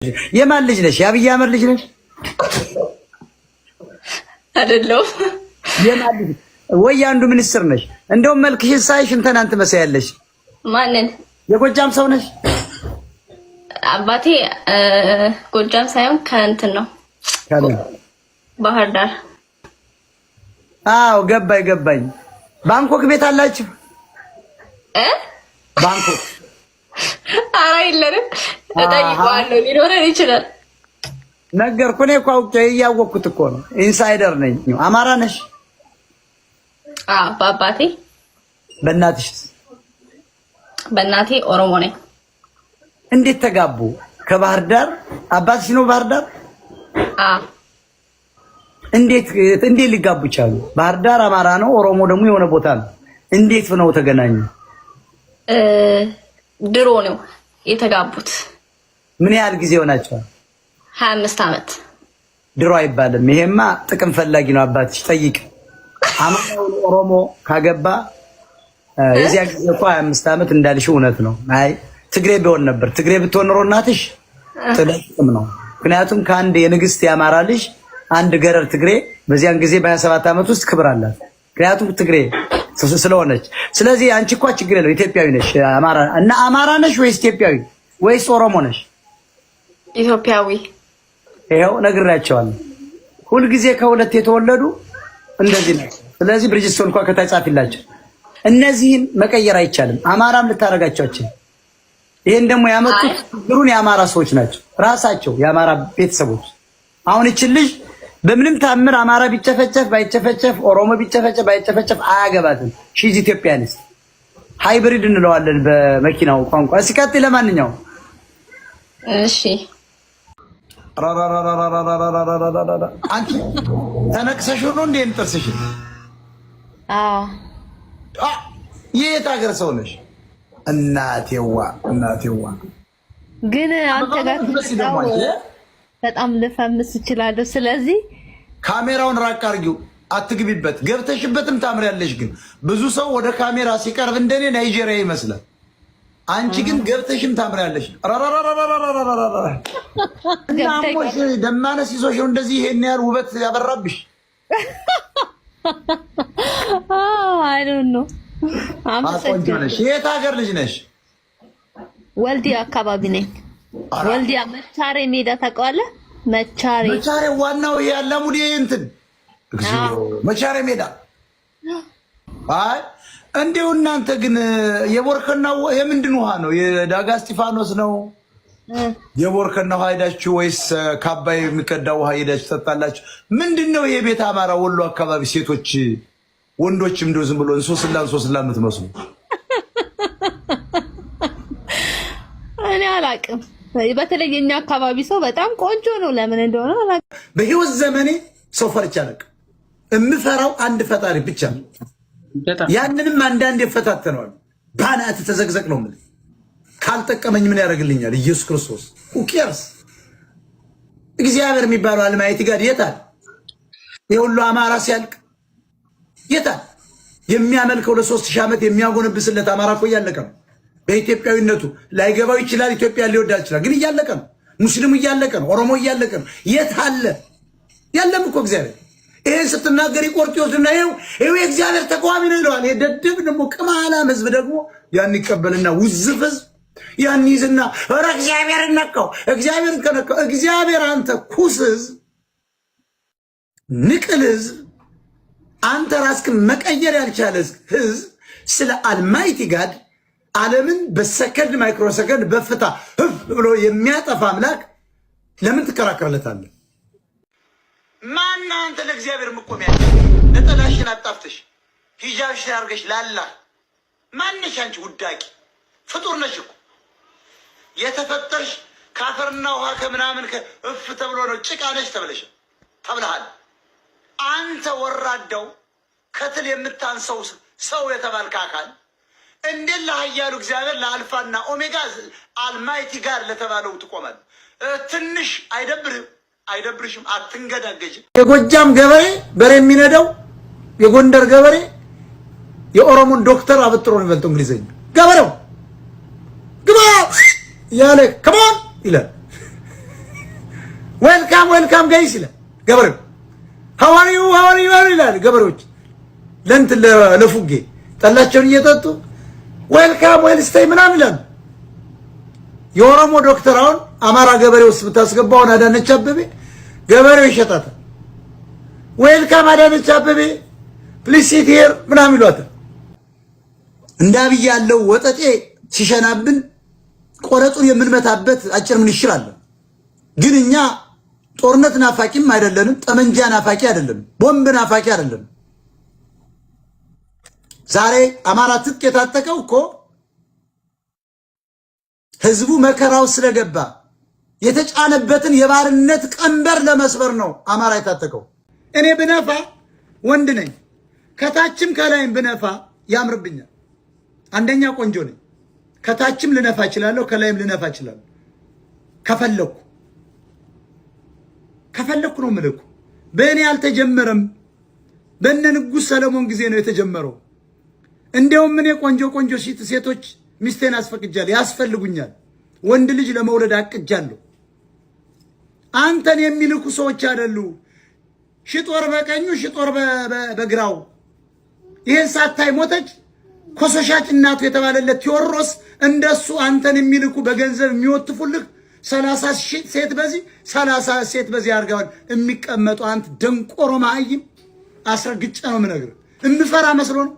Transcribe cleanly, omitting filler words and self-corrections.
የማን ልጅ ነሽ? የአብይ አህመድ ልጅ ነሽ? አይደለም። የማን ልጅ ወይ አንዱ ሚኒስትር ነሽ? እንደውም መልክሽን ሳይሽ እንተናንት መሰያለሽ። ማንን? የጎጃም ሰው ነሽ? አባቴ ጎጃም ሳይሆን ከእንትን ነው ባህር ዳር። አዎ ገባኝ። ባንኮክ ቤት አላችሁ? ባንኮክ ኧረ የለንም። እጠይቀዋለሁ፣ ሊኖረን ይችላል። ነገርኩህ። እኔ እኮ አውቄ እያወቅኩት እኮ ነው። ኢንሳይደር ነኝ። አማራ ነሽ? አዎ በአባቴ። በእናትሽ? በእናቴ ኦሮሞ ነኝ። እንዴት ተጋቡ? ከባህር ዳር? አባትሽ ነው ባህር ዳር? አዎ። እንዴት ሊጋቡ ቻሉ? ባህር ዳር አማራ ነው፣ ኦሮሞ ደግሞ የሆነ ቦታ ነው። እንዴት ነው ተገናኙ? ድሮ ነው የተጋቡት። ምን ያህል ጊዜ ሆናቸዋል? 25 ዓመት። ድሮ አይባልም። ይሄማ ጥቅም ፈላጊ ነው። አባትሽ ጠይቅ። አማራው ኦሮሞ ካገባ የዚያ ጊዜ እኮ 25 ዓመት እንዳልሽው እውነት ነው። አይ ትግሬ ቢሆን ነበር። ትግሬ ብትሆን ኖሮ እናትሽ ጥቅም ነው። ምክንያቱም ከአንድ የንግስት ያማራ ልጅ አንድ ገረር ትግሬ በዚያን ጊዜ በ27 ዓመት ውስጥ ክብር አላት። ምክንያቱም ትግሬ ስለሆነች። ስለዚህ አንቺ እኮ ችግር የለው ኢትዮጵያዊ ነሽ። አማራ እና አማራ ነሽ ወይስ ኢትዮጵያዊ ወይስ ኦሮሞ ነሽ? ኢትዮጵያዊ። ይሄው ነግራቸዋለሁ። ሁልጊዜ ከሁለት የተወለዱ እንደዚህ ነው። ስለዚህ ብሪጅስቶን እንኳን ከታጻፊላቸው እነዚህን መቀየር አይቻልም። አማራም ልታረጋቸው አትችልም። ይሄን ደግሞ ያመጡት ችግሩን የአማራ ሰዎች ናቸው ራሳቸው፣ የአማራ ቤተሰቦች። አሁን እቺ ልጅ በምንም ታምር አማራ ቢጨፈጨፍ ባይጨፈጨፍ፣ ኦሮሞ ቢጨፈጨፍ ባይጨፈጨፍ አያገባትም። ሺዝ ኢትዮጵያንስ ሃይብሪድ እንለዋለን በመኪናው ቋንቋ። ሲቀጥል ለማንኛውም እሺ አንቺ ተነክሰሽ ነው እንዴ እንጥርስሽ? የት ሀገር ሰው ነሽ? እናቴዋ ግን አንተ ጋር በጣም ልፈምስ እችላለሁ። ስለዚህ ካሜራውን ራቅ አድርጊው፣ አትግቢበት። ገብተሽበትም ታምሪያለሽ። ግን ብዙ ሰው ወደ ካሜራ ሲቀርብ እንደኔ ናይጄሪያ ይመስላል። አንቺ ግን ገብተሽም ታምሪያለሽ። እናሞሽ ደማነስ ይዞሽ ነው እንደዚህ ይሄን ያህል ውበት ያበራብሽ። አይ ዶንት ኖ አቆንጆነሽ። የት ሀገር ልጅ ነሽ? ወልዲያ አካባቢ ነኝ። ወልዲያ መቻሬ ሜዳ ታውቀዋለህ? መቻሬ ዋናው ያላሙዲ እንትን መቻሬ ሜዳ። አይ እንደው እናንተ ግን የቦርከናው የምንድን ውሃ ነው? የዳጋ እስጢፋኖስ ነው የቦርከና ውሃ ሄዳችሁ ወይስ ከአባይ የሚቀዳው ውሃ ሄዳችሁ ትጠጣላችሁ? ምንድነው የቤት አማራ ወሎ አካባቢ ሴቶች ወንዶችም እንደው ዝም ብሎ እንሶስላ የምትመስሉ? እኔ አላቅም። በተለይ የኛ አካባቢ ሰው በጣም ቆንጆ ነው። ለምን እንደሆነ አላቅም። በህይወት ዘመኔ ሰው ፈርቻ አላቅም። እምፈራው አንድ ፈጣሪ ብቻ ነው። ያንንም አንዳንድ የፈታተነዋል። ባናት ተዘግዘቅ ነው ማለት ካልጠቀመኝ ምን ያደርግልኛል? ኢየሱስ ክርስቶስ ኡኪያርስ እግዚአብሔር የሚባለው አልማይቲ ጋር የታል? የሁሉ አማራ ሲያልቅ የታል? የሚያመልከው ለ3000 ዓመት የሚያጎነብስለት አማራ እኮ እያለቀ ነው። በኢትዮጵያዊነቱ ላይገባው ይችላል። ኢትዮጵያ ሊወዳ ይችላል። ግን እያለቀ ነው። ሙስሊሙ እያለቀ ነው። ኦሮሞ እያለቀ ነው። የት አለ? ያለም እኮ እግዚአብሔር ይሄን ስትናገር ይቆርጥ ይወስድና ይሄው የእግዚአብሔር ተቃዋሚ ነው ይለዋል። የደደብ ደግሞ ቅማላም ህዝብ ደግሞ ያን ይቀበልና ውዝፍ ህዝብ ያን ይዝና ኧረ እግዚአብሔር ነካው። እግዚአብሔር ከነካው እግዚአብሔር አንተ ኩስ ህዝብ፣ ንቅል ህዝብ፣ አንተ ራስክን መቀየር ያልቻለ ህዝብ ስለ አልማይቲ ጋድ ዓለምን በሰከንድ ማይክሮ ሰከንድ በፍታ ብሎ የሚያጠፋ አምላክ ለምን ትከራከርለታለህ? ማን አንተ ለእግዚአብሔር መቆሚያ ነጠላሽን አጣፍተሽ ሂጃብሽን አድርገሽ ላላ ማንሽ? አንቺ ውዳቂ ፍጡር ነሽ እኮ የተፈጠርሽ ካፈርና ውሃ ከምናምን እፍ ተብሎ ነው። ጭቃ ነሽ ተብለሃል። አንተ ወራዳው ከትል የምታንሰው ሰው የተባልክ አካል እንዴት ለኃያሉ እግዚአብሔር ለአልፋና ኦሜጋ አልማይቲ ጋር ለተባለው ትቆማል? ትንሽ አይደብርሽም? አትንገዳገጅም? የጎጃም ገበሬ በሬ የሚነዳው የጎንደር ገበሬ የኦሮሞን ዶክተር አበጥሮ ነው የሚበልጠው። እንግሊዘኛ ገበሬው ግባ ያለ ከማን ይላል ዌልካም ጋይስ ይላል ገበሬው። ሃው አር ዩ ይላል ገበሬዎች ለእንትን ለፉጌ ጠላቸውን እየጠጡ ዌልካም ዌልስቴይ ምናምን ይላል። የኦሮሞ ዶክተር አሁን አማራ ገበሬ ውስጥ ብታስገባው አዳነች አበቤ ገበሬው ይሸጣታል። ዌልካም አዳነች አበቤ ፕሊዝ ሲት ሂር ምናምን ይሏታል። እንዳብይ ያለው ወጠጤ ሲሸናብን ቆረጡን የምንመታበት አጭር ምን ይችላል። ግን እኛ ጦርነት ናፋቂም አይደለንም፣ ጠመንጃ ናፋቂ አይደለንም፣ ቦምብ ናፋቂ አይደለንም። ዛሬ አማራ ትጥቅ የታጠቀው እኮ ህዝቡ መከራው ስለገባ የተጫነበትን የባርነት ቀንበር ለመስበር ነው አማራ የታጠቀው። እኔ ብነፋ ወንድ ነኝ፣ ከታችም ከላይም ብነፋ ያምርብኛል። አንደኛ ቆንጆ ነኝ። ከታችም ልነፋ እችላለሁ፣ ከላይም ልነፋ እችላለሁ። ከፈለኩ ነው ምልኩ። በእኔ አልተጀመረም። በእነ ንጉሥ ሰለሞን ጊዜ ነው የተጀመረው። እንደውም እኔ ቆንጆ ሴቶች ሚስቴን አስፈቅጃለሁ፣ ያስፈልጉኛል። ወንድ ልጅ ለመውለድ አቅጃለሁ። አንተን የሚልኩ ሰዎች አይደሉ። ሽጦር በቀኙ ሽጦር በግራው። ይሄን ሳታይ ሞተች። ኮሶሻጭ እናቱ የተባለለት ቴዎድሮስ እንደሱ አንተን የሚልኩ በገንዘብ የሚወትፉልህ 30 ሴት በዚህ 30 ሴት በዚህ አርጋውን የሚቀመጡ አንተ ደንቆሮ ማይም አስረግጬ ነው የምነግርህ። እምፈራ መስሎ ነው